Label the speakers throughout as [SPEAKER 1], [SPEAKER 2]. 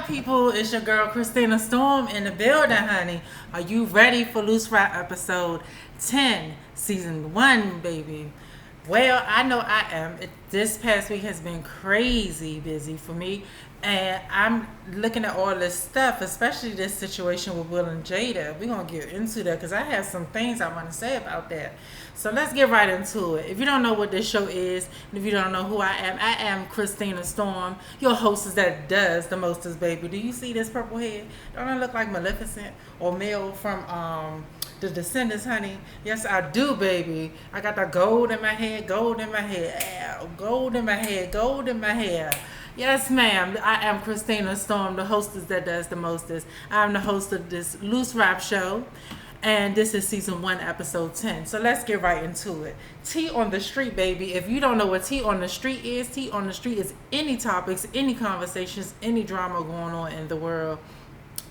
[SPEAKER 1] people? It's your girl Christina Storm in the building, honey. Are you ready for Loose Rap episode 10, season 1, baby? Well, I know I am. This past week has been crazy busy for me, and I'm looking at all this stuff, especially this situation with Will and Jada. We're going to get into that because I have some things I want to say about that. So let's get right into it. If you don't know what this show is, and if you don't know who I am Christina Storm, your hostess that does the mostest, baby. Do you see this purple hair? Don't I look like Maleficent or Mel from The Descendants, honey? Yes, I do, baby. I got the gold in my hair, gold in my hair, gold in my hair, gold in my hair. Yes, ma'am. I am Christina Storm, the hostess that does the mostest. I'm the host of this Loose Rap show. And this is season 1, episode 10. So let's get right into it. Tea on the street, baby. If you don't know what tea on the street is any topics, any conversations, any drama going on in the world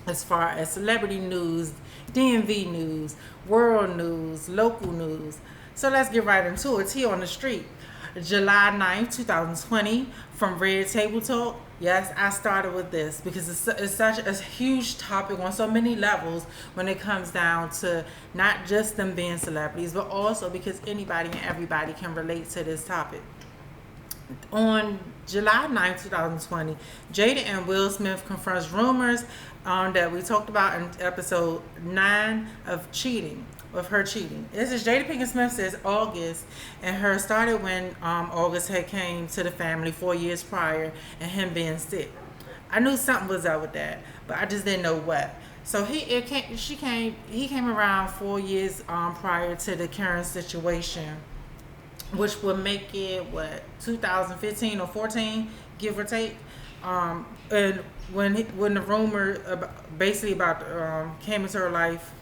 [SPEAKER 1] as far as celebrity news, DMV news, world news, local news. So let's get right into it. Tea on the street. July 9th, 2020, from Red Table Talk. Yes, I started with this because it's such a huge topic on so many levels when it comes down to not just them being celebrities, but also because anybody and everybody can relate to this topic. On July 9th, 2020, Jada and Will Smith confronts rumors that we talked about in episode 9 of cheating. Of her cheating. This is Jada Pinkett Smith says August, and her started when August had came to the family 4 years prior, and him being sick. I knew something was up with that, but I just didn't know what. So he came around 4 years prior to the current situation, which would make it 2015 or 14, give or take. And when the rumor about came into her life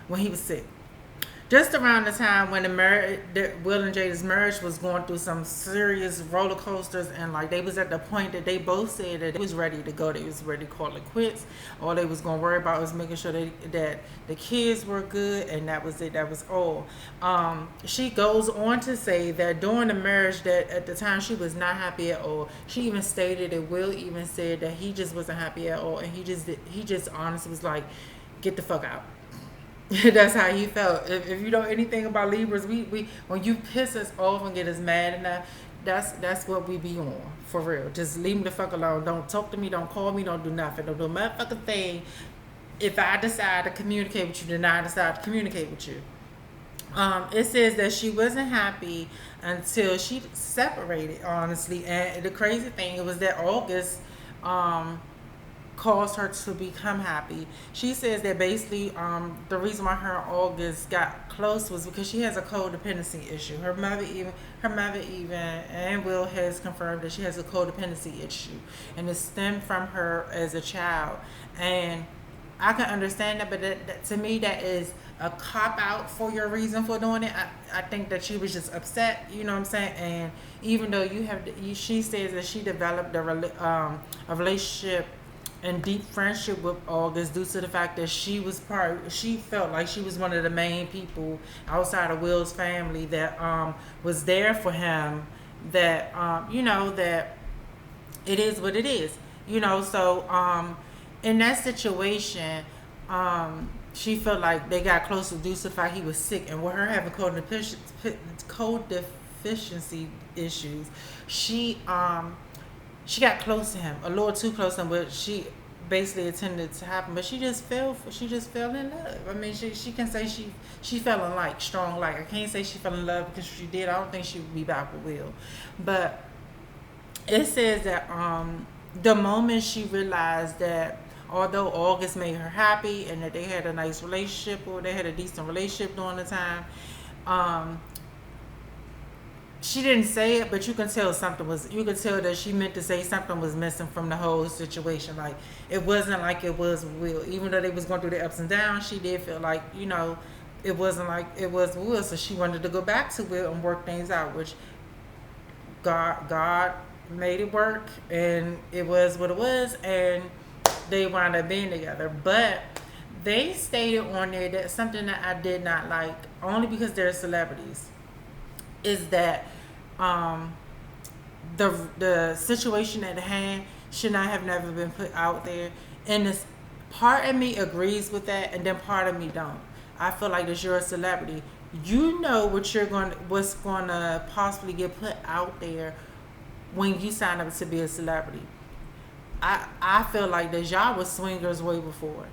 [SPEAKER 1] when he was sick. Just around the time when Will and Jada's marriage was going through some serious roller coasters, and like they was at the point that they both said that they was ready to go, they was ready to call it quits. All they was going to worry about was making sure that the kids were good, and that was it. That was all. She goes on to say that during the marriage, that at the time she was not happy at all. She even stated that Will even said that he just wasn't happy at all, and he just honestly was like, "Get the fuck out." That's how he felt. If you know anything about Libras, we when you piss us off and get us mad enough, that's what we be on, for real. Just leave me the fuck alone. Don't talk to me, don't call me, don't do nothing. Don't do a motherfucking thing. If I decide to communicate with you, then I decide to communicate with you. It says that she wasn't happy until she separated, honestly. And the crazy thing was that August caused her to become happy. She says that basically the reason why her and August got close was because she has a codependency issue. Her mother even and Will has confirmed that she has a codependency issue, and it stemmed from her as a child. And I can understand that, but that to me that is a cop out for your reason for doing it. I think that she was just upset, you know what I'm saying? And even though she says that she developed a relationship and deep friendship with August due to the fact that she felt like she was one of the main people outside of Will's family that was there for him, that that it is what it is, so in that situation she felt like they got close due to the fact he was sick, and with her having codeficiency issues, she got close to him, a little too close to him, but she basically intended to happen. But she just fell in love. I mean, she can say she fell in like strong like. I can't say she fell in love because she did. I don't think she would be back with Will. But it says that the moment she realized that although August made her happy and that they had a nice relationship, or they had a decent relationship during the time, she didn't say it, but you can tell that she meant to say something was missing from the whole situation. Like, it wasn't like it was Will. Even though they was going through the ups and downs, she did feel like, it wasn't like it was Will. So she wanted to go back to Will and work things out, which God made it work, and it was what it was, and they wound up being together. But they stated on there that something that I did not like, only because they're celebrities, is that the situation at hand, should not have never been put out there. And this part of me agrees with that, and then part of me don't. I feel like that you're a celebrity. You know what's gonna possibly get put out there when you sign up to be a celebrity. I feel like that y'all was swingers way before.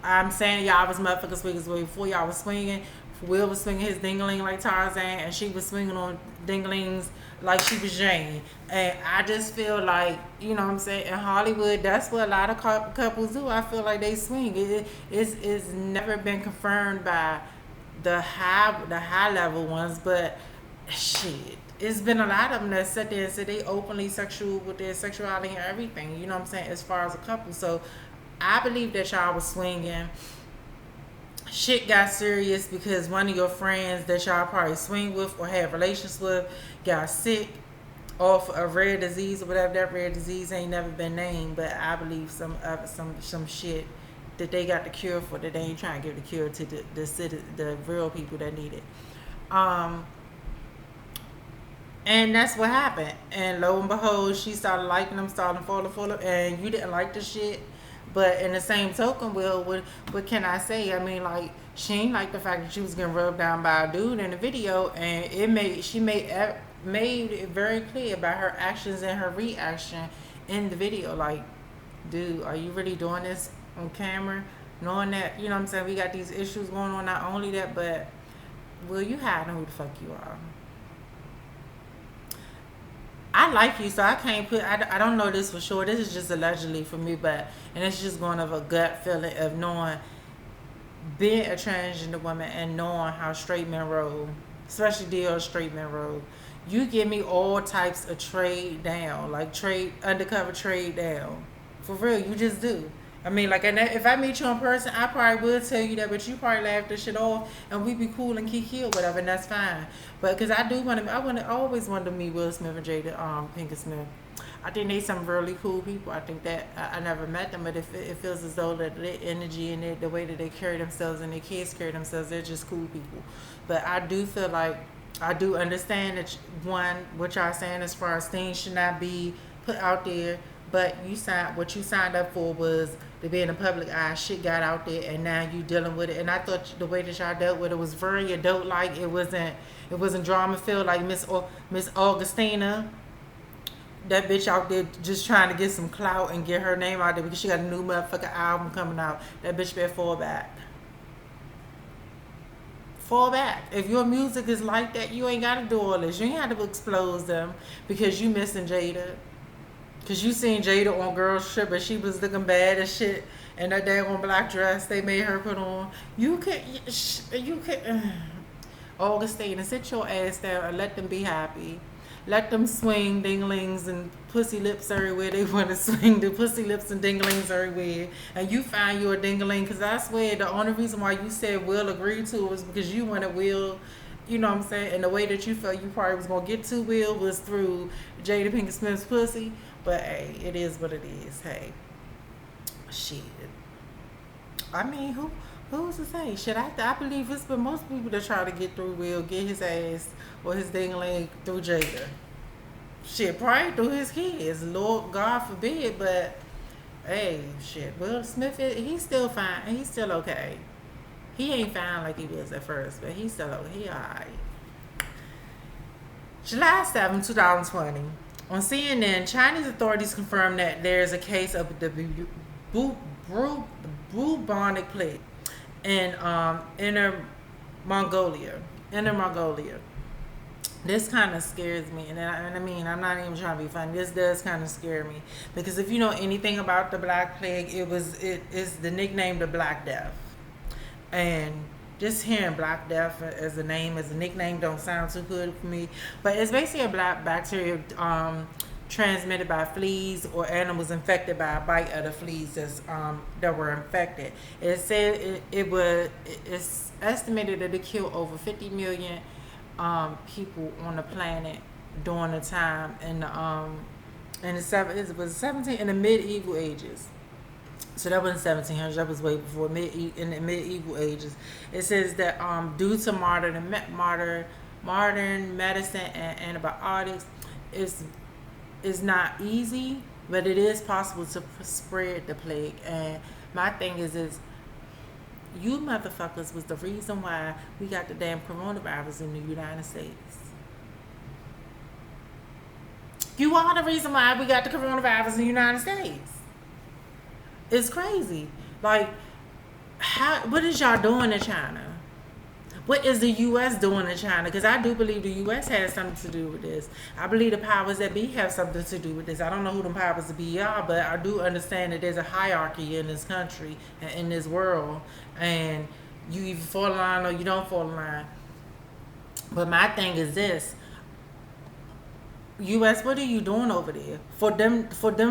[SPEAKER 1] I'm saying y'all was motherfucking swingers way before y'all was swinging. Will was swinging his dingling like Tarzan, and she was swinging on dinglings like she was Jane. And I just feel like, you know what I'm saying, in Hollywood, that's what a lot of couples do. I feel like they swing. It's never been confirmed by the high level ones, but shit, it's been a lot of them that sit there and say they openly sexual with their sexuality and everything. You know what I'm saying, as far as a couple. So I believe that y'all was swinging. Shit got serious because one of your friends that y'all probably swing with or have relations with got sick off a rare disease or whatever. That rare disease ain't never been named, but I believe some shit that they got the cure for, that they ain't trying to give the cure to the real people that need it. And that's what happened. And lo and behold, she started liking them, started falling for them, and you didn't like the shit. But in the same token, Will, what can I say? I mean, like, she ain't like the fact that she was getting rubbed down by a dude in the video, and she made it very clear by her actions and her reaction in the video. Like, dude, are you really doing this on camera? Knowing that, you know what I'm saying, we got these issues going on. Not only that, but Will, you hiding who the fuck you are. I like you, so I can't put, I don't know this for sure. This is just allegedly for me, and it's just going of a gut feeling of knowing, being a transgender woman and knowing how straight men roll, especially DL straight men roll. You give me all types of trade down, like undercover trade down. For real, you just do. I mean, like, and if I meet you in person, I probably would tell you that, but you probably laugh this shit off, and we be cool and kiki or whatever, and that's fine. But because I always wanted to meet Will Smith and Jada Pinkett Smith. I think they some really cool people. I think that I never met them, but it feels as though that their energy and the way that they carry themselves and their kids carry themselves, they're just cool people. But I do feel like, I do understand that, one, what y'all saying as far as things should not be put out there. But what you signed up for was to be in the public eye. Shit got out there, and now you dealing with it. And I thought the way that y'all dealt with it was very adult-like. It wasn't drama-filled like Miss Augustina, that bitch out there just trying to get some clout and get her name out there because she got a new motherfucking album coming out. That bitch better fall back. Fall back. If your music is like that, you ain't got to do all this. You ain't have to expose them because you missing Jada. Because you seen Jada on Girls Trip and she was looking bad as shit. And that daggone black dress they made her put on. You could Augustine, sit your ass down and let them be happy. Let them swing dinglings and pussy lips everywhere they want to swing. The pussy lips and dinglings everywhere. And you find you a dingling. Because I swear the only reason why you said Will agreed to it was because you wanted Will, you know what I'm saying? And the way that you felt you probably was going to get to Will was through Jada Pinkett Smith's pussy. But hey, it is what it is. Hey, shit. I mean, who's to say? Shit, I believe it's been most people that try to get through Will, get his ass or his dingling through Jada. Shit, probably through his kids. Lord God forbid, but hey, shit. Will Smith, he's still fine. He's still okay. He ain't fine like he was at first, but he's still okay. He alright. July 7, 2020. On CNN, Chinese authorities confirmed that there is a case of the Bubonic Plaque in Inner Mongolia. This kind of scares me, and I mean, I'm not even trying to be funny. This does kind of scare me because if you know anything about the Black Plague, it is the nickname the Black Death, and just hearing Black Death as a nickname don't sound too good for me. But it's basically a black bacteria transmitted by fleas or animals infected by a bite of the fleas that were infected. It said it's estimated that it killed over 50 million people on the planet during the time in the medieval ages. So that wasn't 1700s, that was way before, in the medieval ages. It says that due to modern medicine and antibiotics, it's not easy, but it is possible to spread the plague. And my thing is you motherfuckers was the reason why we got the damn coronavirus in the United States. You are the reason why we got the coronavirus in the United States. It's crazy. Like, what is y'all doing in China? What is the U.S. doing in China? Because I do believe the U.S. has something to do with this. I believe the powers that be have something to do with this. I don't know who the powers that be are, but I do understand that there's a hierarchy in this country and in this world. And you either fall in line or you don't fall in line. But my thing is this. U.S., what are you doing over there? For them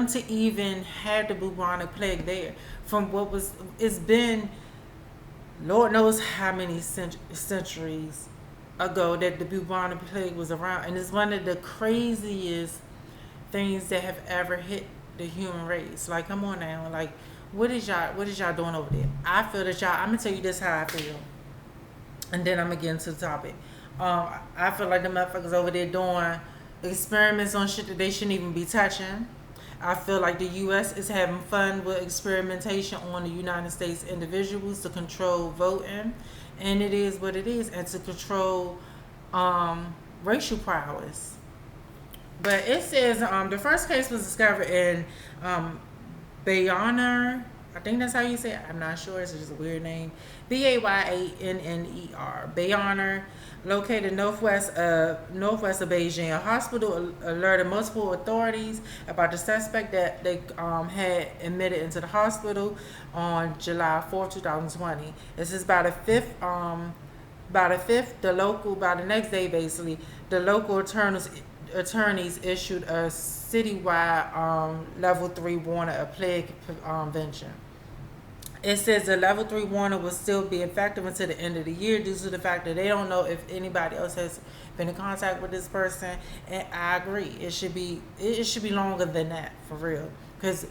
[SPEAKER 1] to even have the bubonic plague there. From it's been... Lord knows how many centuries ago that the bubonic plague was around, and it's one of the craziest things that have ever hit the human race. Like, come on now, like, what is y'all doing over there? I feel that I'm gonna tell you this how I feel, and then I'm gonna get into the topic. I feel like the motherfuckers over there doing experiments on shit that they shouldn't even be touching. I feel like the U.S. is having fun with experimentation on the United States individuals to control voting, and it is what it is, and to control racial prowess. But it says the first case was discovered in Bejing. I think that's how you say it. I'm not sure. It's just a weird name. Bayanner. Bejing, located northwest of Bejing. A hospital alerted multiple authorities about the suspect that they had admitted into the hospital on July 4th, 2020. This is by the fifth. By the next day, basically, the local attorneys issued a citywide level 3 warning of plague prevention. It says the level 3 warning will still be effective until the end of the year due to the fact that they don't know if anybody else has been in contact with this person. And I agree, it should be longer than that, for real, because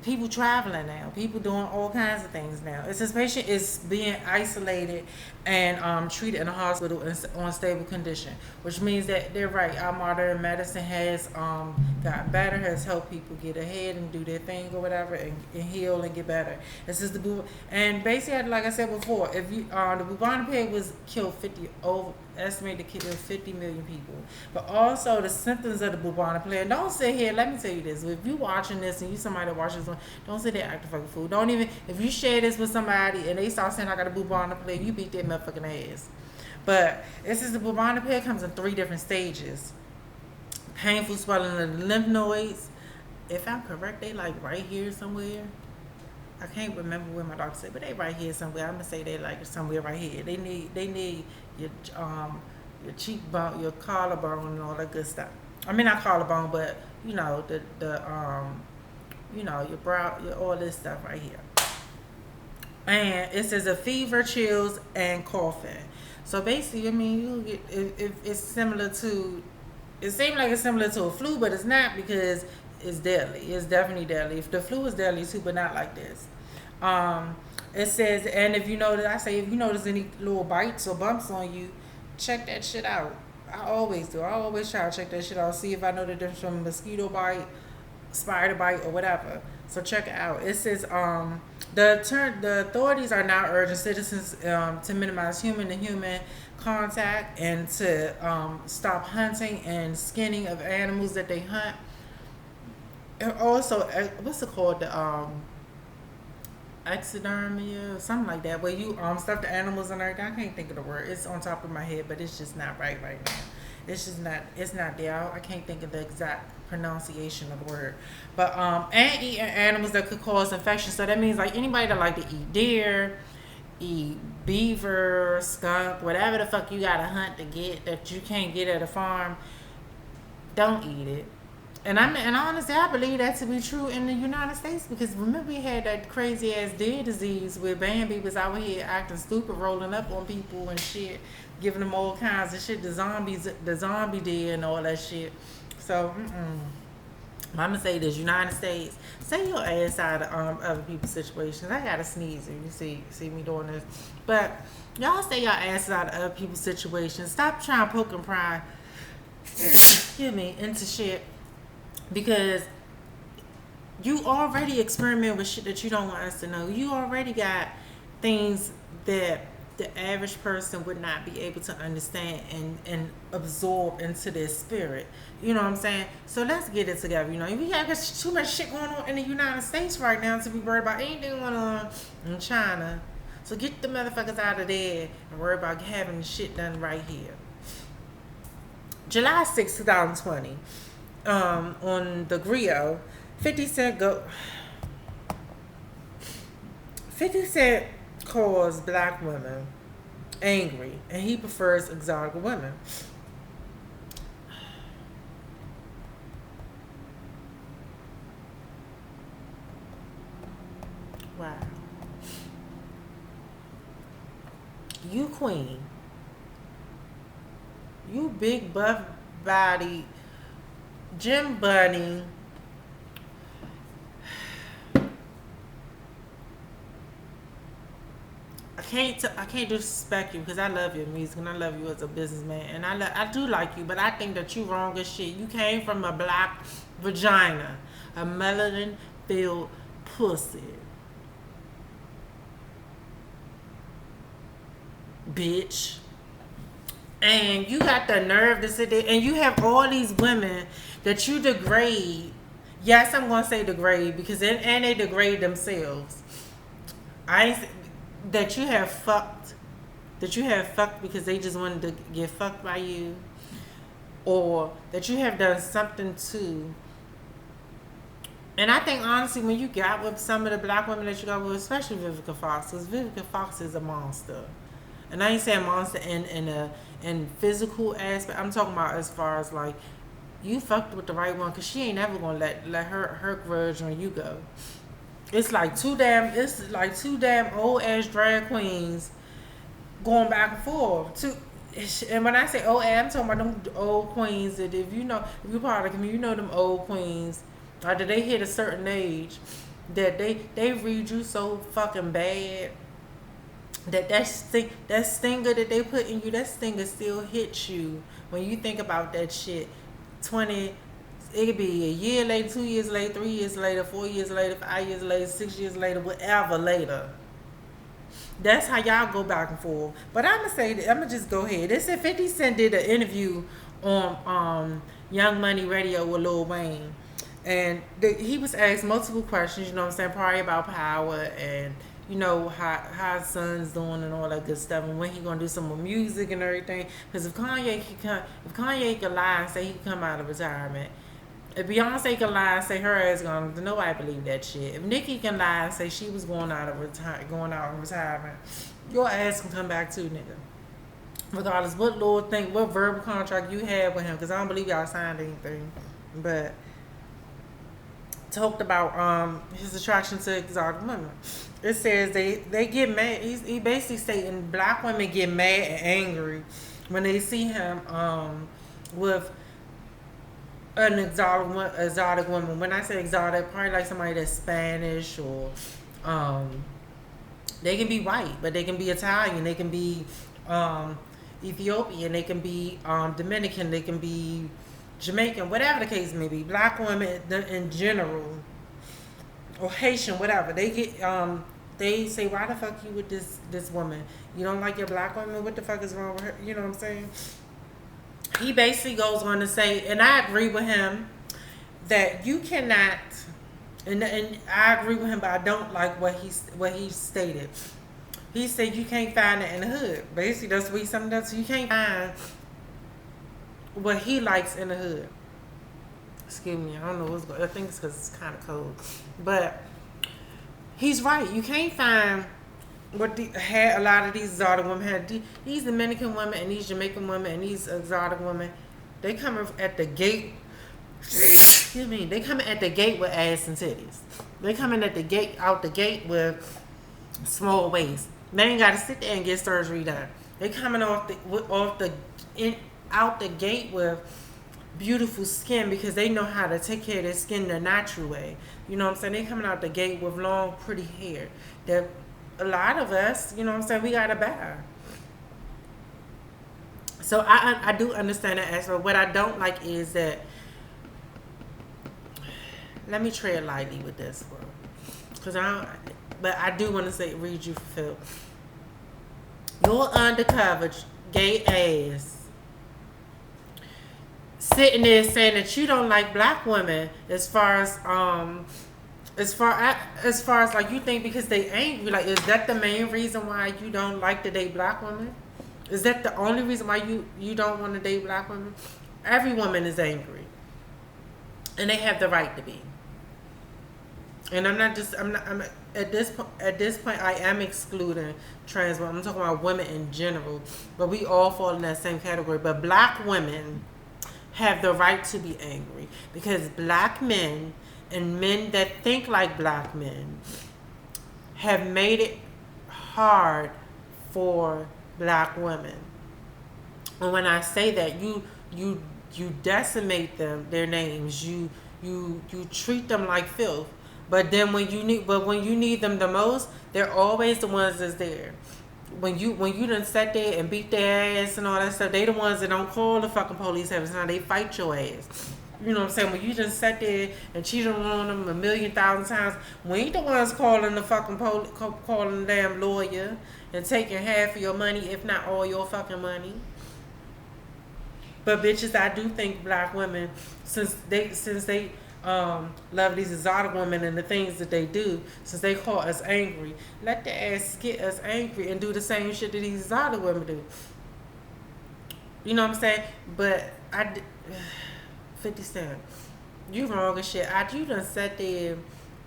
[SPEAKER 1] people traveling now, people doing all kinds of things now. It's this patient is being isolated and treated in a hospital on stable condition, which means that they're right. Our modern medicine has gotten better, has helped people get ahead and do their thing or whatever, and heal and get better. This is and basically, like I said before, if you the bubonic plague was killed estimated to kill 50 million people. But also the symptoms of the bubonic plague. Don't sit here, let me tell you this. If you watching this and you somebody that watches this, don't sit there acting fucking fool. Don't even, if you share this with somebody and they start saying I got a bubonic plague, you beat their motherfucking ass. But this is the bubonic plague comes in 3 different stages. Painful swelling of the lymph nodes. If I'm correct, they like right here somewhere. I can't remember where my doctor said, but they right here somewhere. I'm gonna say they like somewhere right here. They need your cheekbone, your collarbone, and all that good stuff. I mean, not collarbone, but you know the your brow, all this stuff right here. And it says a fever, chills, and coughing. So basically, I mean, you get it's similar to. It seems like it's similar to a flu, but it's not, because it's deadly. It's definitely deadly. If the flu is deadly too, but not like this. It says, and if you notice any little bites or bumps on you, check that shit out. I always do. I always try to check that shit out. See if I know the difference from a mosquito bite, spider bite, or whatever. So check it out. It says the authorities are now urging citizens to minimize human-to-human contact and to stop hunting and skinning of animals that they hunt. And also, what's it called? The taxidermy or something like that, where you stuff the animals and everything. I can't think of the word. It's on top of my head, but it's just not right now. It's just not. It's not there. I can't think of the exact pronunciation of the word. But and eating animals that could cause infection. So that means like anybody that like to eat deer, eat beaver, skunk, whatever the fuck you gotta hunt to get that you can't get at a farm, don't eat it. And honestly, I believe that to be true in the United States, because remember we had that crazy ass deer disease where Bambi was out here acting stupid, rolling up on people and shit, giving them all kinds of shit, the zombie deer and all that shit. So, I'm gonna say this: United States, stay your ass out of other people's situations. I gotta sneeze if you see me doing this, but y'all stay your asses out of other people's situations. Stop trying to poke and pry, excuse me, into shit because you already experiment with shit that you don't want us to know. You already got things that the average person would not be able to understand and absorb into their spirit. You know what I'm saying? So let's get it together. You know, we got too much shit going on in the United States right now to be worried about anything going on in China. So get the motherfuckers out of there and worry about having the shit done right here. July 6, 2020, on the Griot, 50 Cent calls black women angry, and he prefers exotic women. Wow. You queen. You big buff body, gym bunny. I can't disrespect you because I love your music and I love you as a businessman, and I do like you, but I think that you wrong as shit. You came from a black vagina, a melanin filled pussy, bitch. And you got the nerve to sit there and you have all these women that you degrade. Yes, I'm gonna say degrade because and they degrade themselves. I ain't that you have fucked because they just wanted to get fucked by you, or that you have done something to. And I think honestly, when you got with some of the black women that you got with, especially Vivica Fox, because Vivica Fox is a monster. And I ain't saying monster in physical aspect. I'm talking about as far as like you fucked with the right one, because she ain't never gonna let her grudge on you go. It's like two damn old ass drag queens going back and forth. And when I say old ass, I'm talking about them old queens that if you're part of the community, you know them old queens. After they hit a certain age, that they read you so fucking bad that stinger that they put in you, that stinger still hits you when you think about that shit. It could be a year later, 2 years later, 3 years later, 4 years later, 5 years later, 6 years later, whatever later. That's how y'all go back and forth. But I'm gonna just go ahead. They said 50 Cent did an interview on Young Money Radio with Lil Wayne, and he was asked multiple questions. You know what I'm saying? Probably about power and how his son's doing and all that good stuff, and when he gonna do some more music and everything. Because if Kanye can lie and say he can come out of retirement, if Beyonce can lie and say her ass gone, nobody believe that shit. If Nicki can lie and say she was going out in retirement, your ass can come back too, nigga. Regardless what Lord think, what verbal contract you had with him, because I don't believe y'all signed anything. But talked about his attraction to exotic women. It says they get mad. He basically stating black women get mad and angry when they see him with an exotic woman. When I say exotic, probably like somebody that's Spanish or they can be white, but they can be Italian, they can be Ethiopian, they can be Dominican, they can be Jamaican, whatever the case may be. Black women in general, or Haitian, whatever. They get they say, why the fuck you with this woman? You don't like your black woman? What the fuck is wrong with her? You know what I'm saying? He basically goes on to say, and I agree with him, that you cannot, and I agree with him, but I don't like what he stated. He said you can't find it in the hood. Basically, that's what something else. You can't find what he likes in the hood. Excuse me, I don't know what's going. I think it's because it's kind of cold, but he's right. You can't find what had a lot of these exotic women had. These Dominican women and these Jamaican women and these exotic women, they coming at the gate. Excuse me, they coming at the gate with ass and titties. They coming at the gate, out the gate with small waist. They ain't got to sit there and get surgery done. They coming out the gate with beautiful skin because they know how to take care of their skin the natural way. You know what I'm saying? They coming out the gate with long, pretty hair that a lot of us, you know what I'm saying, we gotta buy. So I do understand that aspect. What I don't like is that let me tread lightly with this one, cause but I do want to read you for Phil. Your undercover gay ass sitting there saying that you don't like black women, as far as like, you think because they angry, like, is that the main reason why you don't like to date black women? Is that the only reason why you don't want to date black women? Every woman is angry, and they have the right to be. And I'm not at this point I am excluding trans women. I'm talking about women in general, but we all fall in that same category. But black women have the right to be angry, because black men and men that think like black men have made it hard for black women. And when I say that, you decimate their names, you treat them like filth. But then when you need them the most, they're always the ones that's there. When you done sat there and beat their ass and all that stuff, they the ones that don't call the fucking police every time. They fight your ass. You know what I'm saying? When you just sat there and cheated on them 1,000,000 times, we ain't the ones calling the fucking calling the damn lawyer and taking half of your money, if not all your fucking money. But bitches, I do think black women, since they love these exotic women and the things that they do, since they call us angry, let the ass get us angry and do the same shit that these exotic women do. You know what I'm saying? But 50 Cent, you wrong as shit. You done sat there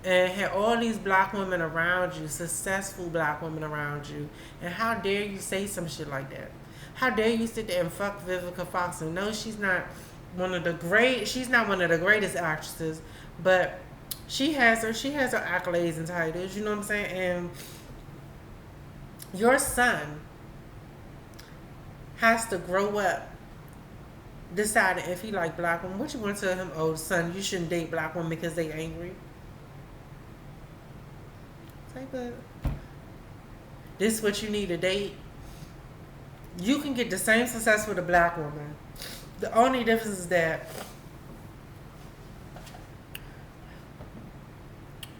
[SPEAKER 1] and had all these black women around you, successful black women around you, and how dare you say some shit like that? How dare you sit there and fuck Vivica Fox? And no, she's not one of the greatest actresses, but she has her accolades and titles, you know what I'm saying? And your son has to grow up deciding if he like black women. What you want to tell him? Oh, son, you shouldn't date black women because they angry. Say, but this is what you need to date. You can get the same success with a black woman. The only difference is that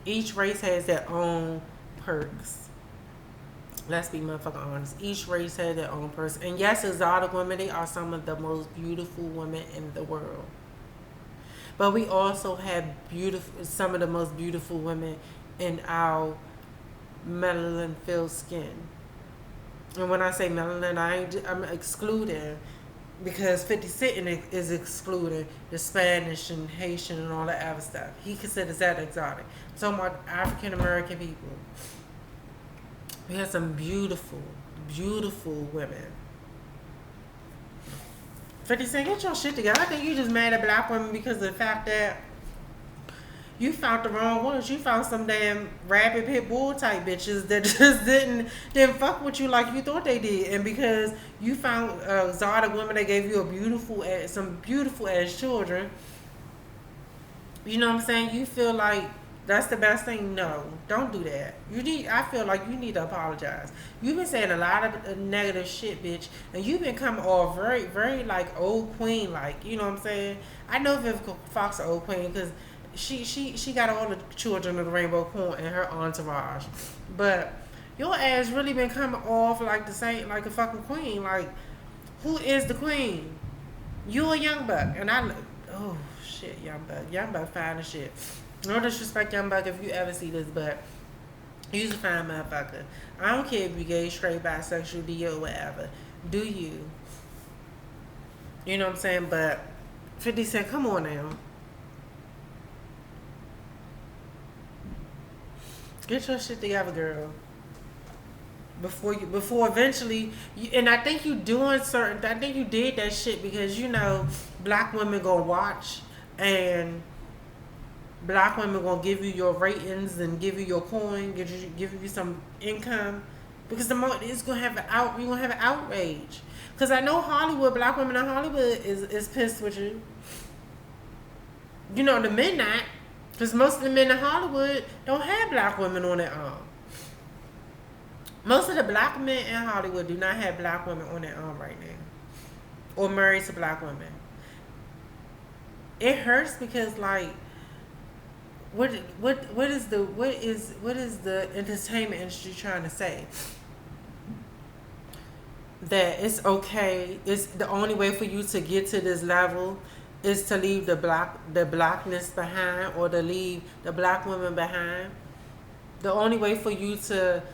[SPEAKER 1] each race has their own perks. Let's be motherfucking honest. Each race has their own perks. And yes, exotic women, they are some of the most beautiful women in the world. But we also have some of the most beautiful women in our melanin-filled skin. And when I say melanin, I'm excluding, because 50 Cent is excluding the Spanish and Haitian and all that other stuff. He considers that exotic. I'm talking about African American people. We have some beautiful, beautiful women. 50 Cent, get your shit together. I think you just mad at black women because of the fact that you found the wrong ones. You found some damn rabid pit bull type bitches that just didn't fuck with you like you thought they did. And because you found exotic women that gave you some beautiful ass children, you know what I'm saying? You feel like that's the best thing? No, don't do that. I feel like you need to apologize. You've been saying a lot of negative shit, bitch, and you've been coming off very, very like old queen, like, you know what I'm saying? I know Vivica Fox is old queen because she got all the children of the Rainbow Court in her entourage. But your ass really been coming off like the same, like a fucking queen. Like, who is the queen? You a Young Buck. And oh shit, Young Buck. Young Buck fine as shit. No disrespect, Young Buck, if you ever see this, but you's a fine motherfucker. I don't care if you gay, straight, bisexual, D, or whatever. Do you? You know what I'm saying? But 50 Cent, come on now. Get your shit together, girl. Before eventually, and I think you did that shit because, you know, black women gonna watch and black women gonna give you your ratings and give you your coin, give you some income, because the more it's gonna have you're gonna have an outrage. Because I know black women in Hollywood is pissed with you. You know, the men not. Because most of the men in Hollywood don't have black women on their arm. Most of the black men in Hollywood do not have black women on their arm right now. Or married to black women. It hurts because, like, what is the entertainment industry trying to say? That it's okay. It's the only way for you to get to this level is to leave the blackness behind, or to leave the black women behind. The only way for you to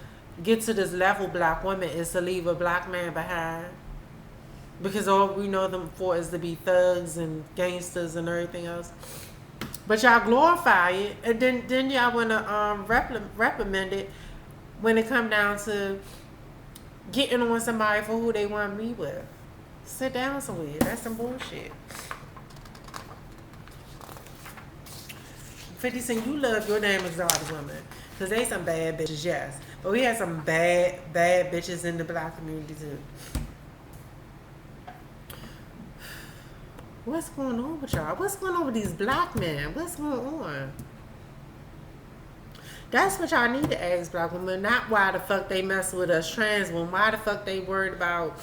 [SPEAKER 1] get to this level, black women, is to leave a black man behind. Because all we know them for is to be thugs and gangsters and everything else. But y'all glorify it, and then y'all wanna reprimand it when it come down to getting on somebody for who they want to be with. Sit down somewhere. That's some bullshit. 50 Cent, you love your damn exotic women. Because they some bad bitches, yes. But we had some bad bitches in the black community too. What's going on with y'all? What's going on with these black men? What's going on? That's what y'all need to ask black women. Not why the fuck they mess with us trans women. Why the fuck they worried about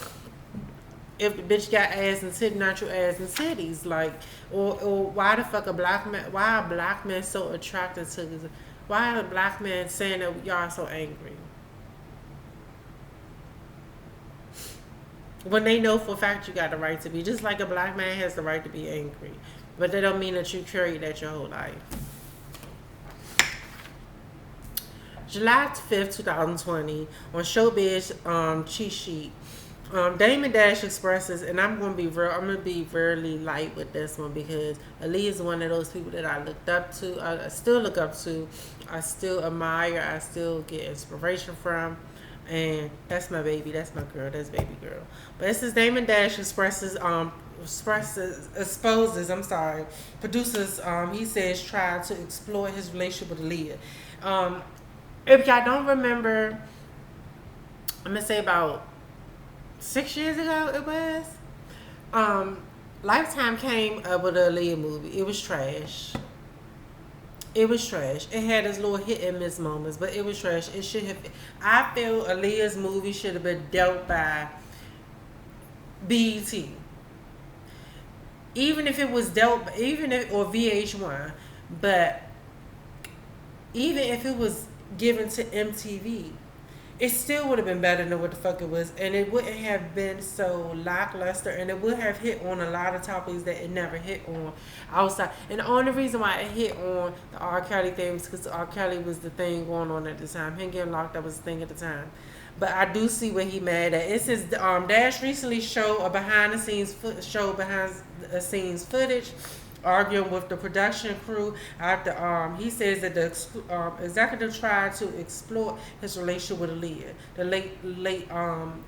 [SPEAKER 1] if the bitch got ass and titties, not your ass and titties. Like, or why the fuck a black man, why are black men so attracted to this? Why are black men saying that y'all so angry? When they know for a fact you got the right to be. Just like a black man has the right to be angry. But that don't mean that you carry that your whole life. July 5th, 2020, on Showbiz cheat sheet, Damon Dash expresses, and I'm gonna be really light with this one because Aaliyah is one of those people that I looked up to. I still look up to. I still admire. I still get inspiration from. And that's my baby. That's my girl. That's baby girl. But this is Damon Dash exposes. Producers. He says try to exploit his relationship with Aaliyah. If y'all don't remember, I'm gonna say about 6 years ago it was. Lifetime came up with a Aaliyah movie. It was trash. It was trash. It had its little hit and miss moments, but it was trash. It should have. I feel Aaliyah's movie should have been dealt by BET. Even if it was dealt, or VH1, but even if it was given to MTV, it still would have been better than what the fuck it was, and it wouldn't have been so lackluster, and it would have hit on a lot of topics that it never hit on outside. And the only reason why it hit on the R. Kelly thing was because R. Kelly was the thing going on at the time. Him getting locked up was the thing at the time. But I do see what he mad at. It says Dash recently showed a behind the scenes footage arguing with the production crew after he says that the executive tried to exploit his relationship with Aaliyah,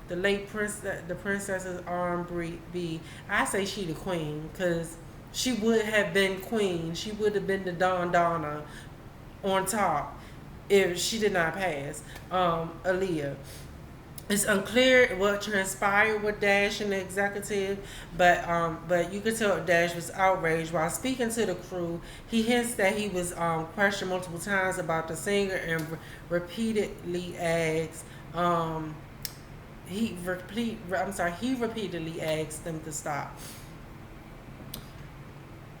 [SPEAKER 1] the late princess's R&B. I say she the queen because she would have been queen. She would have been the Don Donna on top if she did not pass. Aaliyah. It's unclear what transpired with Dash and the executive, but you could tell Dash was outraged. While speaking to the crew, he hints that he was questioned multiple times about the singer and repeatedly asked he repeatedly asked them to stop.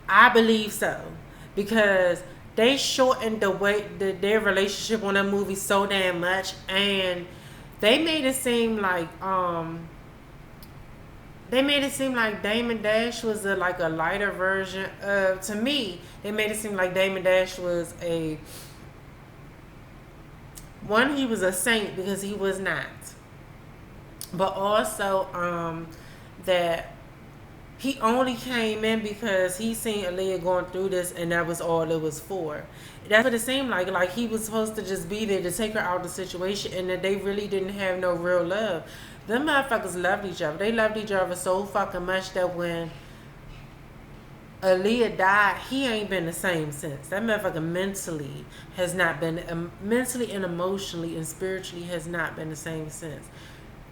[SPEAKER 1] I believe so because they shortened their relationship on that movie so damn much, and they made it seem like Damon Dash was a lighter version of. To me, they made it seem like Damon Dash was he was a saint because he was not, but also that he only came in because he seen Aaliyah going through this, and that was all it was for. That's what it seemed like. Like he was supposed to just be there to take her out of the situation, and that they really didn't have no real love. Them motherfuckers loved each other. They loved each other so fucking much that when Aaliyah died, he ain't been the same since. That motherfucker mentally and emotionally and spiritually has not been the same since.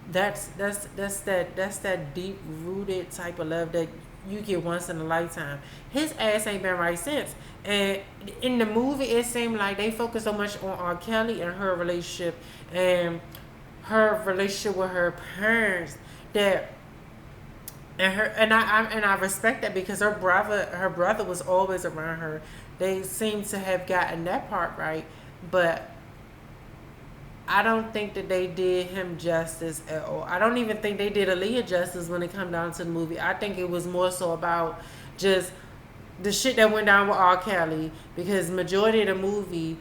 [SPEAKER 1] That's that deep rooted type of love that you get once in a lifetime. His ass ain't been right since. And in the movie, it seemed like they focused so much on R. Kelly and her relationship with her parents and I respect that because her brother was always around her. they seem to have gotten that part right, but I don't think that they did him justice at all. I don't even think they did Aaliyah justice when it come down to the movie. I think it was more so about just the shit that went down with R. Kelly, because majority of the movie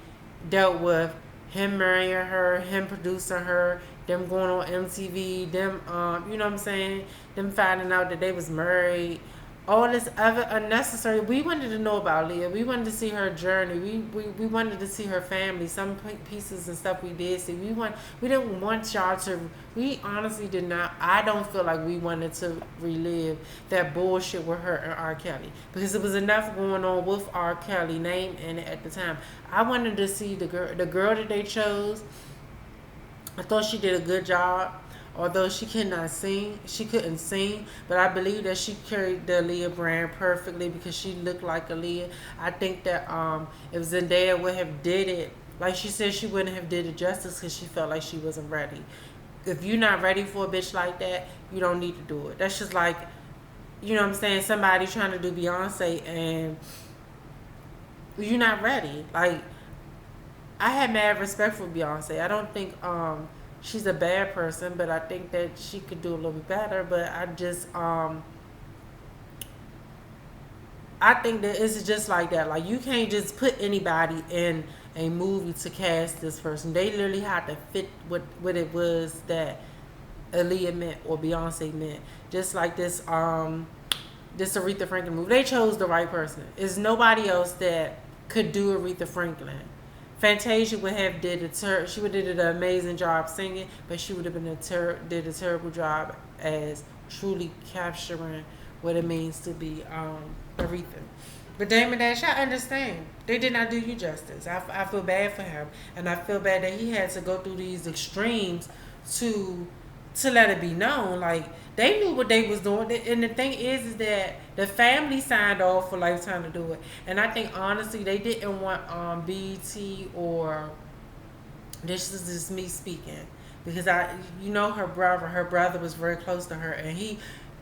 [SPEAKER 1] dealt with him marrying her, him producing her, them going on MTV, them you know what I'm saying, them finding out that they was married, all this other unnecessary. We wanted to know about Leah. We wanted to see her journey. We wanted to see her family. Some pieces and stuff we did see. We didn't want y'all to. We honestly did not. I don't feel like we wanted to relive that bullshit with her and R. Kelly, because it was enough going on with R. Kelly name in it at the time. I wanted to see the girl that they chose. I thought she did a good job. Although she couldn't sing, but I believe that she carried the Aaliyah brand perfectly because she looked like Aaliyah. I think that if Zendaya would have did it, like she said, she wouldn't have did it justice because she felt like she wasn't ready. If you're not ready for a bitch like that, you don't need to do it. That's just like, you know what I'm saying, somebody trying to do Beyonce and you're not ready. Like, I had mad respect for Beyonce. I don't think she's a bad person, but I think that she could do a little bit better. But I just, I think that it's just like that. Like, you can't just put anybody in a movie to cast this person. They literally had to fit what it was that Aaliyah meant or Beyonce meant. Just like this Aretha Franklin movie. They chose the right person. There's nobody else that could do Aretha Franklin. Fantasia would have she would have did an amazing job singing, but she would have been did a terrible job as truly capturing what it means to be Aretha. But Damon Dash, I understand. They did not do you justice. I feel bad for him, and I feel bad that he had to go through these extremes to let it be known. Like, they knew what they was doing, and the thing is that the family signed off for Lifetime to do it. And I think honestly they didn't want BET, or this is just me speaking, because her brother was very close to her, and he,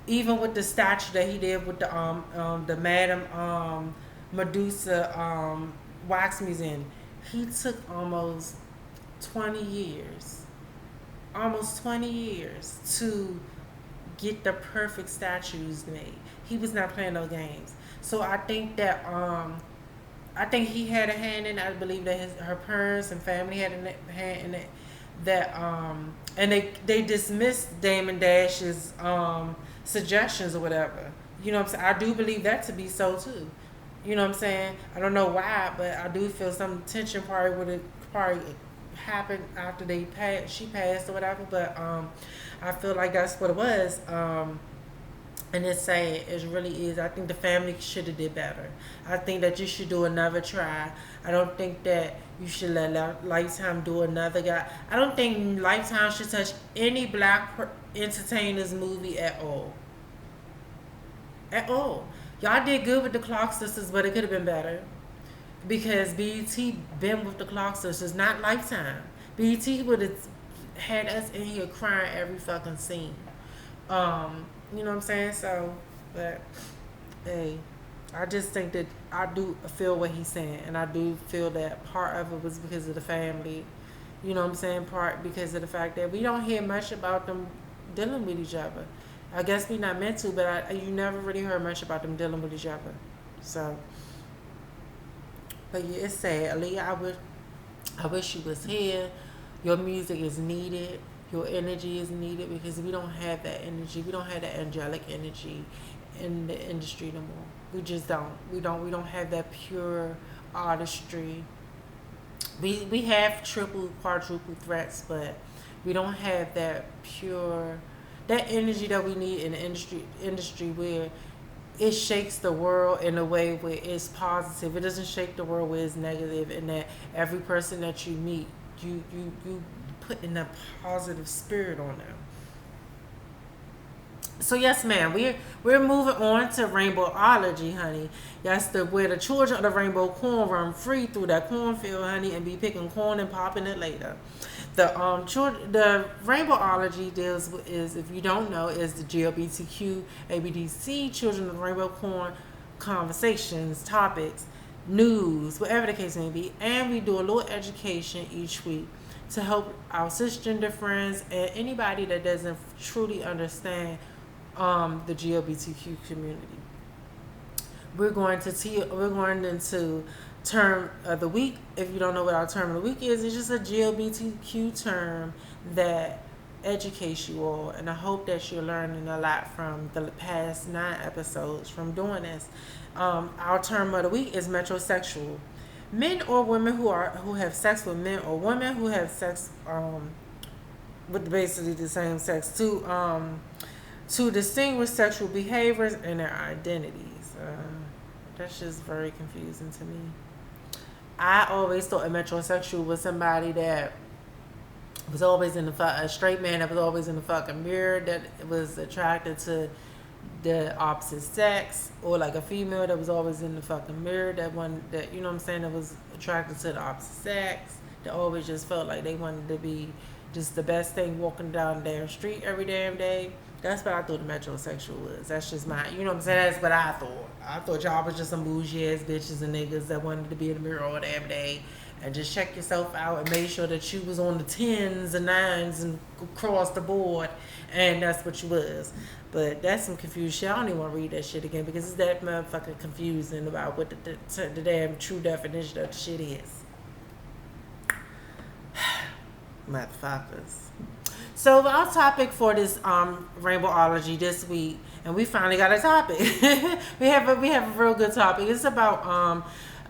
[SPEAKER 1] even with the statue that he did with the Madame Medusa wax museum, he took almost 20 years to get the perfect statues made. He was not playing no games. So I think that I think he had a hand in it. I believe that her parents and family had a hand in it. That and they dismissed Damon Dash's suggestions or whatever. You know what I'm saying? I do believe that to be so too. You know what I'm saying? I don't know why, but I do feel some tension probably happened after she passed or whatever, but I feel like that's what it was, and it's sad. It really is. I think the family should have did better. I think that you should do another try. I don't think that you should let Lifetime do another guy. I don't think Lifetime should touch any black entertainers movie at all. Y'all did good with the Clock Sisters, but it could have been better. Because BET been with the Clock Sisters, not Lifetime. BET would have had us in here crying every fucking scene. You know what I'm saying? So, but hey, I just think that I do feel what he's saying, and I do feel that part of it was because of the family. You know what I'm saying? Part because of the fact that we don't hear much about them dealing with each other. I guess we not meant to, but you never really heard much about them dealing with each other. So. But yeah, it's sad. Aaliyah, I wish you was here. Your music is needed. Your energy is needed, because we don't have that energy. We don't have that angelic energy in the industry no more. We just don't. We don't have that pure artistry. We have triple, quadruple threats, but we don't have that pure, that energy that we need in the industry where it shakes the world in a way where it's positive. It doesn't shake the world where it's negative, and that every person that you meet, you put in a positive spirit on them. So yes, ma'am, we're moving on to Rainbowology, honey. That's where the children of the rainbow corn run free through that cornfield, honey, and be picking corn and popping it later. The Rainbowology deals with, is, if you don't know, is the GLBTQ, ABDC, Children of the Rainbow Corn conversations, topics news, whatever the case may be. And we do a little education each week to help our cisgender friends and anybody that doesn't truly understand the GLBTQ community. We're going into term of the week. If you don't know what our term of the week is, it's just a GLBTQ term that educates you all, and I hope that you're learning a lot from the past 9 episodes from doing this. Our term of the week is metrosexual. Men or women who have sex with men, or women who have sex with basically the same sex to distinguish sexual behaviors and their identities. That's just very confusing to me. I always thought a metrosexual was somebody that was always a straight man that was always in the fucking mirror, that was attracted to the opposite sex, or like a female that was always in the fucking mirror, that you know what I'm saying, that was attracted to the opposite sex, that always just felt like they wanted to be just the best thing walking down the damn street every damn day. That's what I thought the metrosexual was. That's just my, you know what I'm saying? That's what I thought. I thought y'all was just some bougie ass bitches and niggas that wanted to be in the mirror all damn day and just check yourself out and make sure that you was on the 10s and 9s and across the board, and that's what you was. But that's some confused shit. I don't even want to read that shit again because it's that motherfucking confusing about what the damn true definition of the shit is. Motherfuckers. So our topic for this Rainbowology this week, and we finally got a topic. we have a real good topic. It's about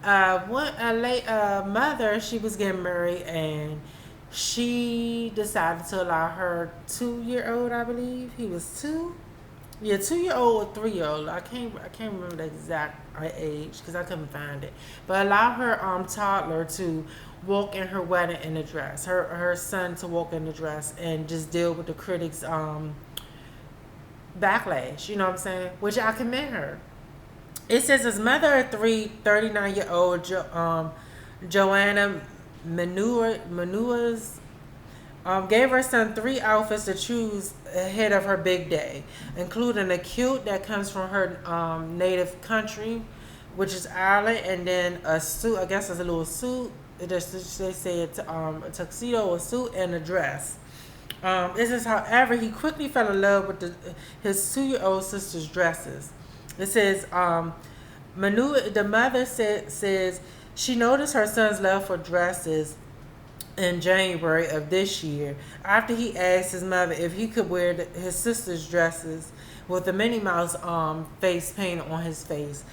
[SPEAKER 1] a mother. She was getting married, and she decided to allow her 2-year-old, I believe he was 2. Yeah, 2-year-old or 3-year-old. I can't remember the exact age because I couldn't find it. But allow her toddler to walk in her wedding in a dress. Her son to walk in the dress and just deal with the critics' backlash. You know what I'm saying? Which I commend her. It says his mother, 39-year-old Joanna Manuas, gave her son 3 outfits to choose ahead of her big day, including a kilt that comes from her native country, which is Ireland, and then a suit. I guess it's a little suit. They say it's a tuxedo, a suit, and a dress. It says, however, he quickly fell in love with his 2-year-old sister's dresses. It says, the mother says she noticed her son's love for dresses in January of this year after he asked his mother if he could wear his sister's dresses with the Minnie Mouse face painted on his face.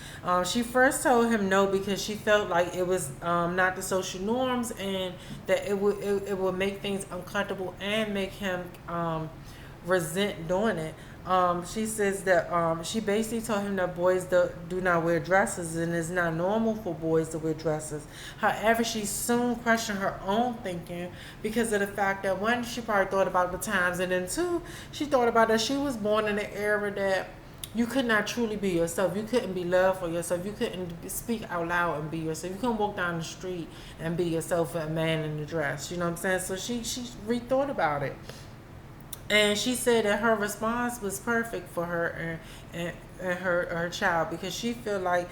[SPEAKER 1] She first told him no because she felt like it was not the social norms, and that it would make things uncomfortable and make him resent doing it. She says that she basically told him that boys do not wear dresses, and it's not normal for boys to wear dresses. However, she soon questioned her own thinking because of the fact that, one, she probably thought about the times, and then 2, she thought about that she was born in an era that you could not truly be yourself. You couldn't be loved for yourself. You couldn't speak out loud and be yourself. You couldn't walk down the street and be yourself with a man in a dress. You know what I'm saying? So she rethought about it. And she said that her response was perfect for her and her child, because she feel like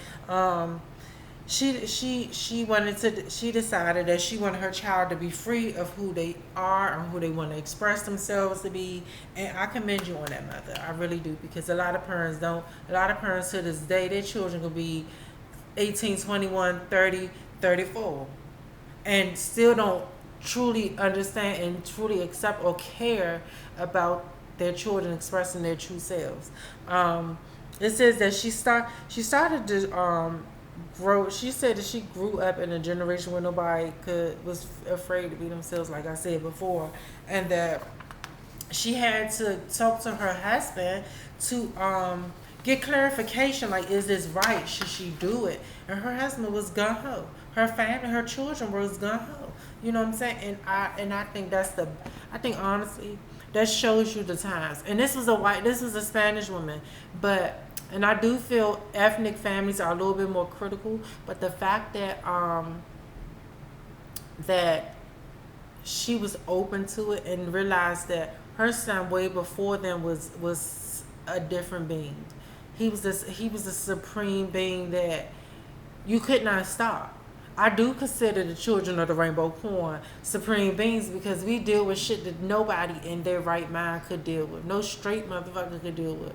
[SPEAKER 1] she decided that she wanted her child to be free of who they are and who they want to express themselves to be. And I commend you on that, mother. I really do, because a lot of parents don't. A lot of parents to this day, their children could be 18, 21, 30, 34 and still don't truly understand and truly accept or care about their children expressing their true selves. It says that she started to grow. She said that she grew up in a generation where nobody was afraid to be themselves, like I said before, and that she had to talk to her husband to get clarification, like, is this right? Should she do it? And her husband was gung-ho. Her family, her children was gung-ho. You know what I'm saying? And I think honestly, that shows you the times. And this was a Spanish woman, and I do feel ethnic families are a little bit more critical, but the fact that that she was open to it and realized that her son way before them was a different being. He was the supreme being that You could not stop. I do consider the children of the rainbow corn supreme beings because we deal with shit that nobody in their right mind could deal with. No straight motherfucker could deal with.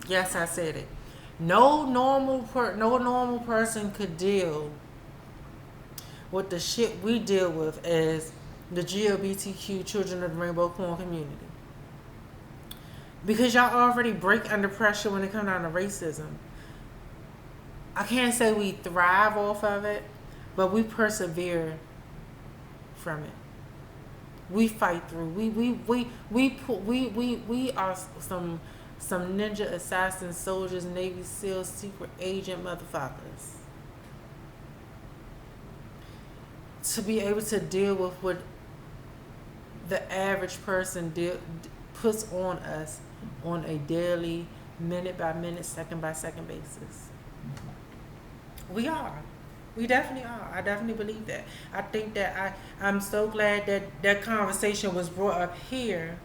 [SPEAKER 1] Yes, I said it. No normal person could deal with the shit we deal with as the GLBTQ children of the rainbow corn community. Because y'all already break under pressure when it comes down to racism. I can't say we thrive off of it, but we persevere from it. We fight through. We are some ninja assassin soldiers, Navy SEAL, secret agent motherfuckers. To be able to deal with what the average person puts on us on a daily, minute by minute, second by second basis. We are. We definitely are. I definitely believe that. I think that I'm so glad that that conversation was brought up here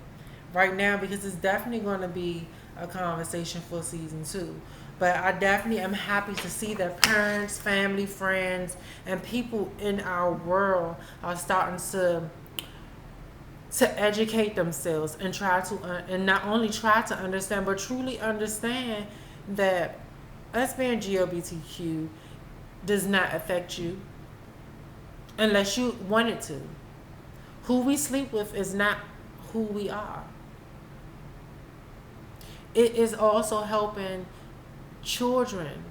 [SPEAKER 1] right now because it's definitely going to be a conversation for season 2. But I definitely am happy to see that parents, family, friends, and people in our world are starting to educate themselves and try to and not only try to understand but truly understand that us being GLBTQ does not affect you unless you want it to. Who we sleep with is not who we are. It is also helping children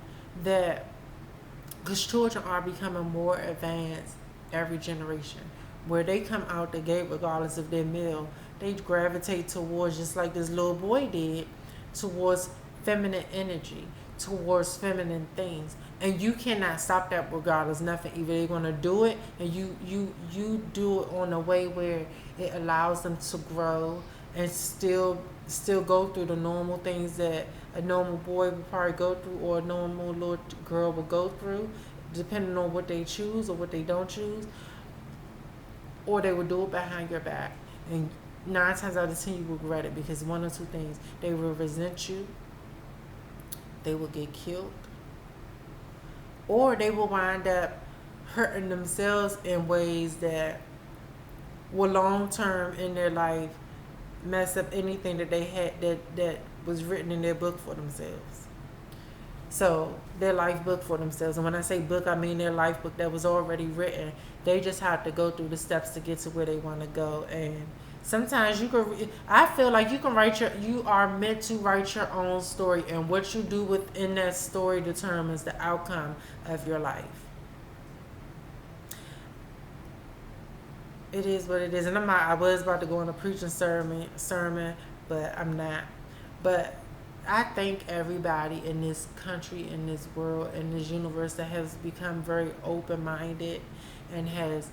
[SPEAKER 1] because children are becoming more advanced every generation. Where they come out the gate, regardless of their male, they gravitate towards, just like this little boy did, towards feminine energy, towards feminine things. And you cannot stop that regardless nothing. Either they're gonna do it and you do it on a way where it allows them to grow and still go through the normal things that a normal boy would probably go through or a normal little girl would go through, depending on what they choose or what they don't choose. Or they will do it behind your back. And 9 times out of 10 you will regret it because one or two things. They will resent you. They will get killed. Or they will wind up hurting themselves in ways that will long term in their life mess up anything that they had that was written in their book for themselves. So their life book for themselves. And when I say book, I mean their life book that was already written. They just have to go through the steps to get to where they want to go. And sometimes I feel like you are meant to write your own story. And what you do within that story determines the outcome of your life. It is what it is. And I was about to go on a preaching sermon, but I'm not. But I thank everybody in this country, in this world, in this universe that has become very open-minded and has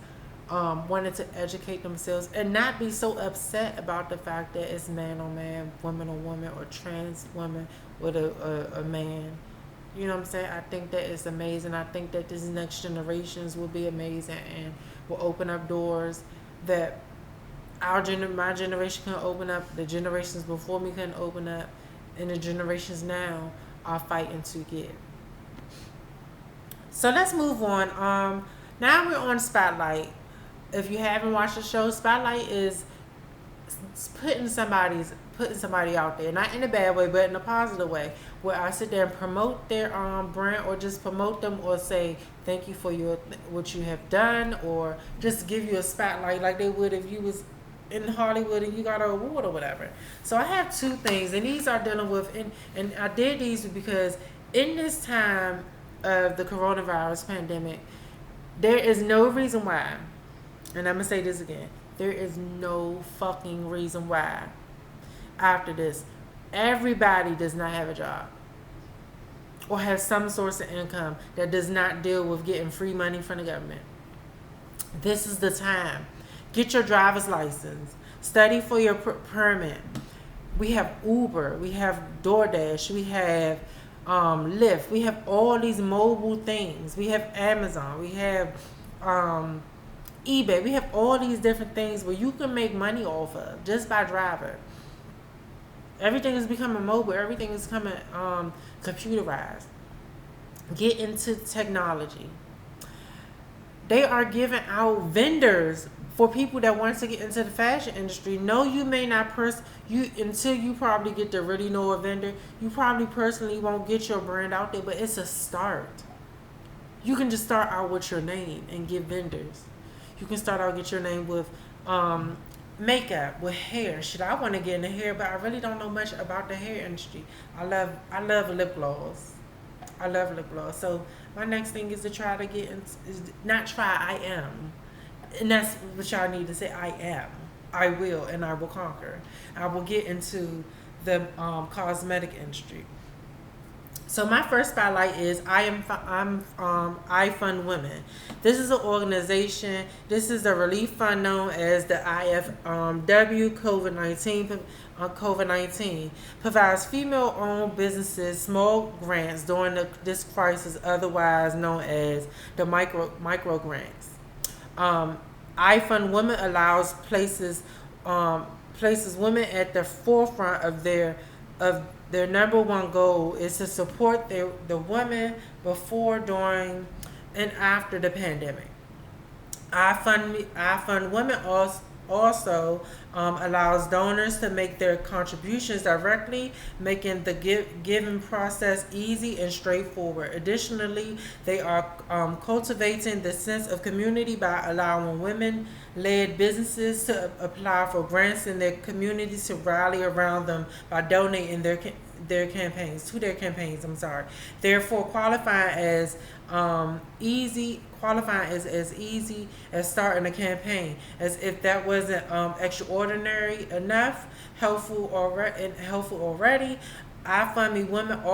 [SPEAKER 1] wanted to educate themselves and not be so upset about the fact that it's man on man, woman on woman, or trans woman with a man. You know what I'm saying? I think that it's amazing. I think that these next generations will be amazing and will open up doors that my generation can open up, the generations before me couldn't open up, and the generations now are fighting to get. So let's move on. Now we're on Spotlight. If you haven't watched the show, Spotlight is putting somebody out there, not in a bad way, but in a positive way, where I sit there and promote their brand, or just promote them, or say thank you for what you have done, or just give you a spotlight like they would if you was in Hollywood and you got an award or whatever. So I have 2 things, and these are dealing with, and I did these because in this time of the coronavirus pandemic, there is no reason why, and I'm going to say this again, there is no fucking reason why after this everybody does not have a job or have some source of income that does not deal with getting free money from the government. This is the time. Get your driver's license. Study for your permit. We have Uber. We have DoorDash. We have Lyft. We have all these mobile things. We have Amazon. We have eBay. We have all these different things where you can make money off of just by driving. Everything is becoming mobile. Everything is becoming computerized. Get into technology. They are giving out vendors for people that want to get into the fashion industry. No, you may not until you probably get to really know a vendor. You probably personally won't get your brand out there, but it's a start. You can just start out with your name and get vendors. You can start out get your name with makeup, with hair. Shit, I want to get into hair, but I really don't know much about the hair industry. I love lip gloss. I love lip gloss. So my next thing is to try to get in, is not try. I am, and that's what y'all need to say. I am. I will, and I will conquer. I will get into the cosmetic industry. So my first spotlight is IFundWomen. This is an organization. This is the relief fund known as the IFW COVID-19 provides female-owned businesses small grants during this crisis, otherwise known as the micro grants. IFundWomen allows places women at the forefront of their number one goal is to support the women before, during, and after the pandemic. IFundWomen also allows donors to make their contributions directly, making the giving process easy and straightforward. Additionally, they are cultivating the sense of community by allowing women-led businesses to apply for grants in their communities to rally around them by donating their campaigns. Therefore, qualifying is as easy as starting a campaign. As if that wasn't extraordinary enough, helpful already. IFundWomen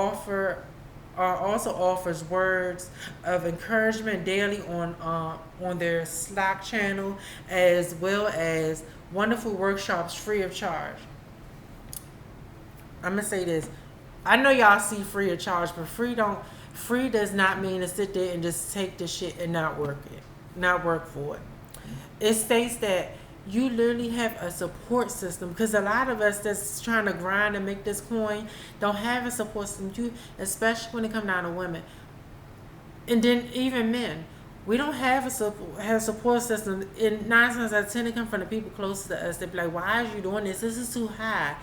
[SPEAKER 1] also offers words of encouragement daily on their Slack channel, as well as wonderful workshops free of charge. I'm gonna say this. I know y'all see free of charge, but free does not mean to sit there and just take the shit and not work for it. It states that you literally have a support system, because a lot of us that's trying to grind and make this coin don't have a support system. Especially when it comes down to women, and then even men, we don't have a support system. And 9 times out of 10, it come from the people closest to us. They be like, "Why are you doing this? This is too high.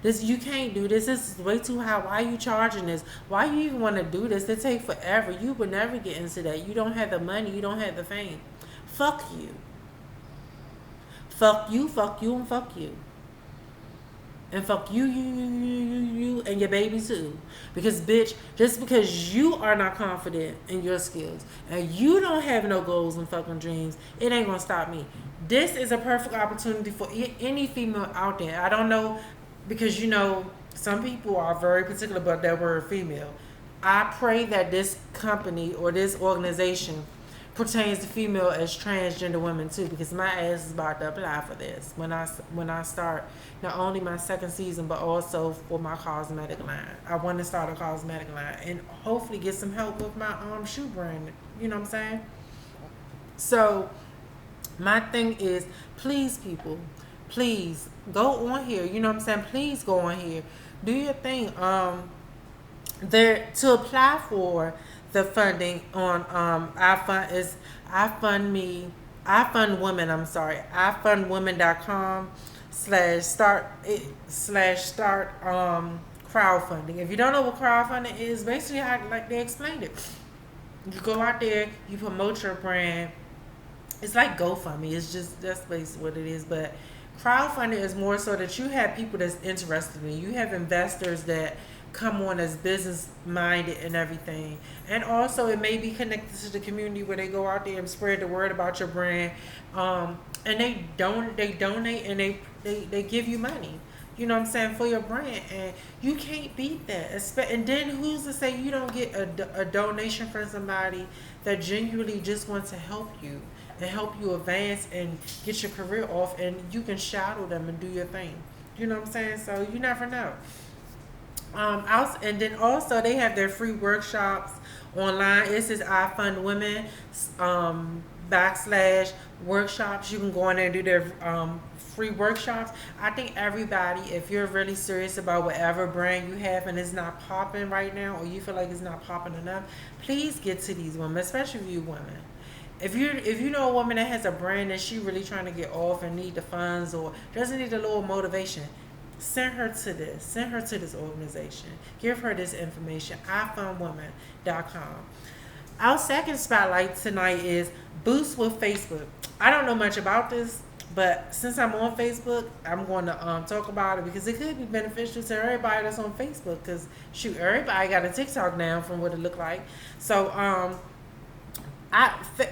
[SPEAKER 1] You can't do this. This is way too high. Why are you charging this? Why you even want to do this? It take forever. You would never get into that. You don't have the money. You don't have the fame. Fuck you. Fuck you, and fuck you. And fuck you, and your baby too. Because, bitch, just because you are not confident in your skills and you don't have no goals and fucking dreams, it ain't gonna stop me. This is a perfect opportunity for any female out there. I don't know, because some people are very particular about that word female. I pray that this company or this organization pertains to female as transgender women too, because my ass is about to apply for this when I start not only my second season but also for my cosmetic line. I want to start a cosmetic line and hopefully get some help with my shoe brand. You know what I'm saying? So my thing is, please, people, please go on here. You know what I'm saying? Please go on here. Do your thing. There to apply for the funding on IFundWomen, IFundWomen.com/start crowdfunding. If you don't know what crowdfunding is, basically how like they explained it. You go out there, you promote your brand. It's like GoFundMe. That's basically what it is. But crowdfunding is more so that you have people that's interested in you. You have investors that come on as business minded and everything, and also it may be connected to the community where they go out there and spread the word about your brand, and they donate and they give you money, you know what I'm saying, for your brand, and you can't beat that. And then who's to say you don't get a donation from somebody that genuinely just wants to help you and help you advance and get your career off, and you can shadow them and do your thing, you know what I'm saying? So you never know. And then also they have their free workshops online. It says IFundWomen backslash workshops. You can go in there and do their free workshops. I think everybody, if you're really serious about whatever brand you have and it's not popping right now, or you feel like it's not popping enough, please get to these women, especially if you women. If you know a woman that has a brand that she really trying to get off and need the funds or doesn't need a little motivation, send her to this. Send her to this organization. Give her this information. IFundWomen.com. Our second spotlight tonight is Boost with Facebook. I don't know much about this, but since I'm on Facebook, I'm going to talk about it because it could be beneficial to everybody that's on Facebook. Because shoot, everybody got a TikTok now from what it looked like. So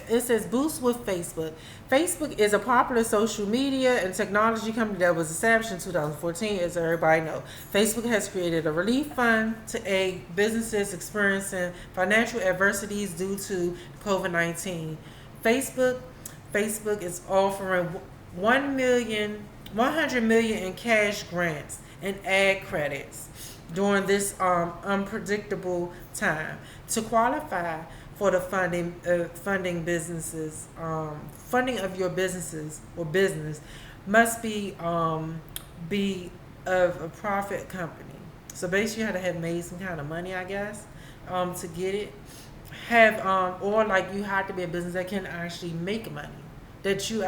[SPEAKER 1] it says Boost with Facebook. Facebook is a popular social media and technology company that was established in 2014, as everybody knows. Facebook has created a relief fund to aid businesses experiencing financial adversities due to COVID-19. Facebook is offering 100 million in cash grants and ad credits during this unpredictable time. To qualify for the funding of your businesses or business must be of a profit company. So basically you have to have made some kind of money, I guess, to get it. Or like you have to be a business that can actually make money, that you're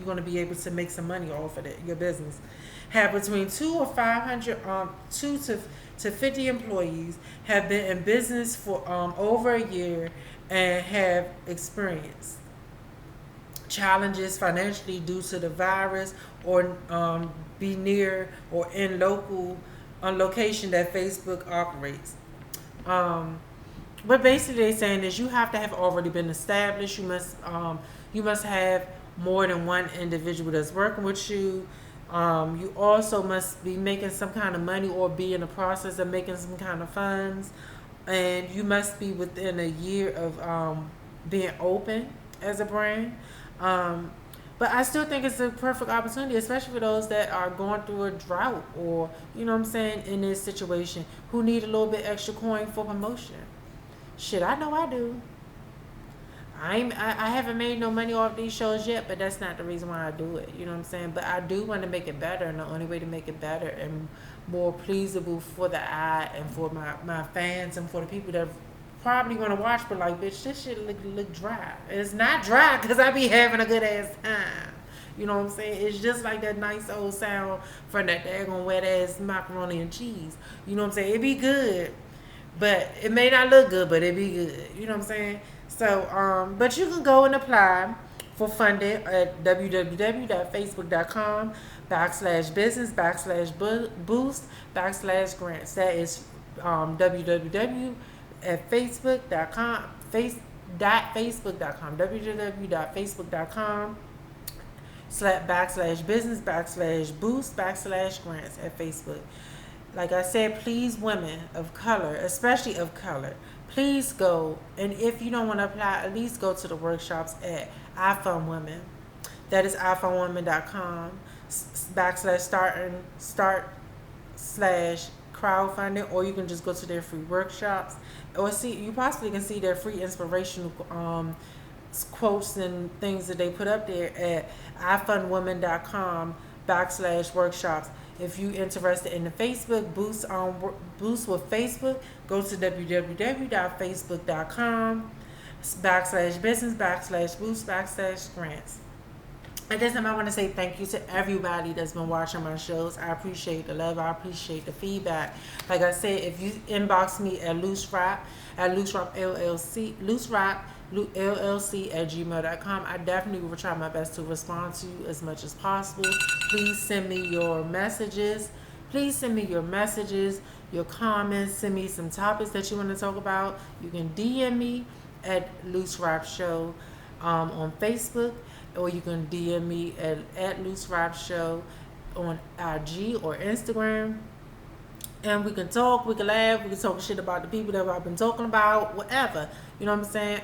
[SPEAKER 1] going to be able to make some money off of your business. Have between 2 or 500 2 to 50 employees, have been in business for over a year, and have experienced challenges financially due to the virus, or be near or in location that Facebook operates. What basically they're saying is you have to have already been established. You must have more than one individual that's working with you. You also must be making some kind of money or be in the process of making some kind of funds. And you must be within a year of being open as a brand. But I still think it's a perfect opportunity, especially for those that are going through a drought or, you know what I'm saying, in this situation, who need a little bit extra coin for promotion. Shit, I know I do. I haven't made no money off these shows yet, but that's not the reason why I do it. You know what I'm saying? But I do want to make it better, and the only way to make it better and more pleasable for the eye and for my fans and for the people that probably want to watch, but like, bitch, this shit look dry. It's not dry because I be having a good ass time. You know what I'm saying? It's just like that nice old sound from that daggone wet ass macaroni and cheese. You know what I'm saying? It be good, but it may not look good, but it be good. You know what I'm saying? So, but you can go and apply for funding at www.facebook.com/business/boost/grants. That is www.facebook.com www.facebook.com/business/boost/grants at Facebook. Like I said, please, women of color, especially of color, please go. And if you don't want to apply, at least go to the workshops at IFundWomen. That is IFundWomen.com /start/crowdfunding, or you can just go to their free workshops, or you possibly can see their free inspirational quotes and things that they put up there at IFundWomen.com /workshops. If you're interested in the Facebook Boost with Facebook, go to www.facebook.com /business/boost/grants. At this time, I want to say thank you to everybody that's been watching my shows. I appreciate the love. I appreciate the feedback. Like I said, if you inbox me at looserap LLC@gmail.com, I definitely will try my best to respond to you as much as possible. Please send me your messages. Your comments. Send me some topics that you want to talk about. You can DM me at Loose Rap Show on Facebook, or you can DM me at Loose Rap Show on IG or Instagram. And we can talk, we can laugh, we can talk shit about the people that I've been talking about, whatever. You know what I'm saying?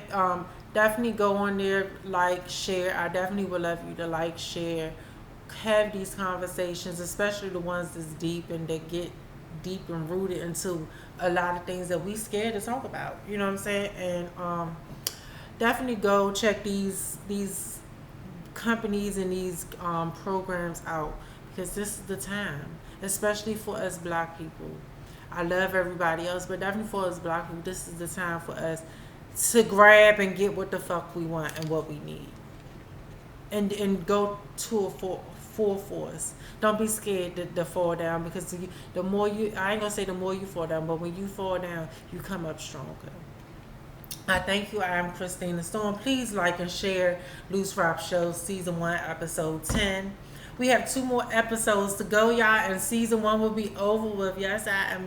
[SPEAKER 1] Definitely go on there, like, share. I definitely would love you to like, share, have these conversations, especially the ones that's deep and that get deep and rooted into a lot of things that we scared to talk about. You know what I'm saying? And definitely go check these companies and these programs out, because this is the time, especially for us black people. I love everybody else, but definitely for us black people, this is the time for us to grab and get what the fuck we want and what we need, and go to a full force. Don't be scared to fall down, because the more you, I ain't gonna say the more you fall down, but when you fall down, you come up stronger. I thank you. I am Christina Storm. Please like and share Loose Rap Show Season 1, Episode 10. We have 2 more episodes to go, y'all, and Season 1 will be over with. Yes, I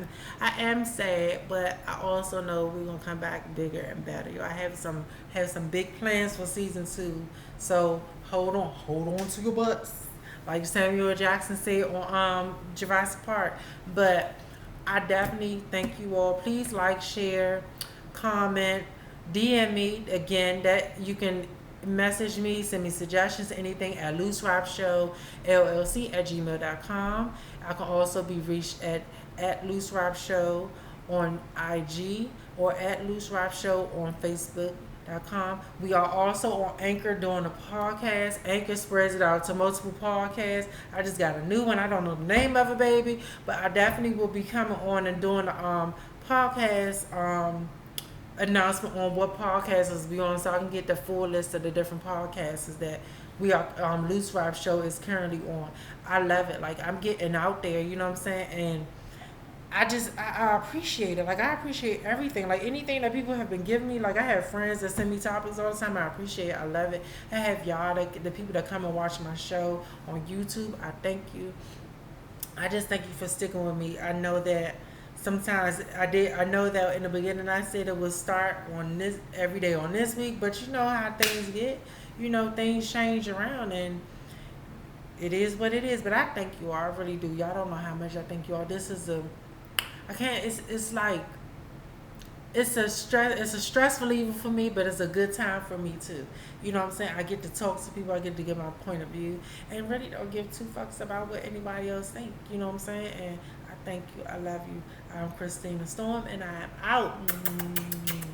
[SPEAKER 1] am sad, but I also know we're gonna come back bigger and better. Y'all, I have some big plans for Season 2. So hold on to your butts, like Samuel Jackson said on Jurassic Park. But I definitely thank you all. Please like, share, comment, DM me. Again, that you can message me, send me suggestions, anything at Loose Rap Show LLC at gmail.com. I can also be reached at Loose Rap Show on IG, or at Loose Rap Show on Facebook.com. We are also on Anchor doing a podcast. Anchor spreads it out to multiple podcasts. I just got a new one. I don't know the name of it, baby, but I definitely will be coming on and doing a podcast announcement on what podcasts we on, so I can get the full list of the different podcasts that we are Loose Rap Show is currently on. I love it. Like, I'm getting out there, you know what I'm saying? And I appreciate it. Like, I appreciate everything. Like, anything that people have been giving me. Like, I have friends that send me topics all the time. I appreciate it. I love it. I have y'all, the people that come and watch my show on YouTube. I thank you. I just thank you for sticking with me. I know that sometimes I know that in the beginning I said it would start on this every day on this week, but you know how things get. You know, things change around, and it is what it is. But I thank you all. I really do. Y'all don't know how much I thank you all. This is it's like it's a stress reliever for me, but it's a good time for me too. You know what I'm saying? I get to talk to people, I get to give my point of view, and really don't give 2 fucks about what anybody else think. You know what I'm saying? And I thank you. I love you. I'm Christina Storm, and I am out.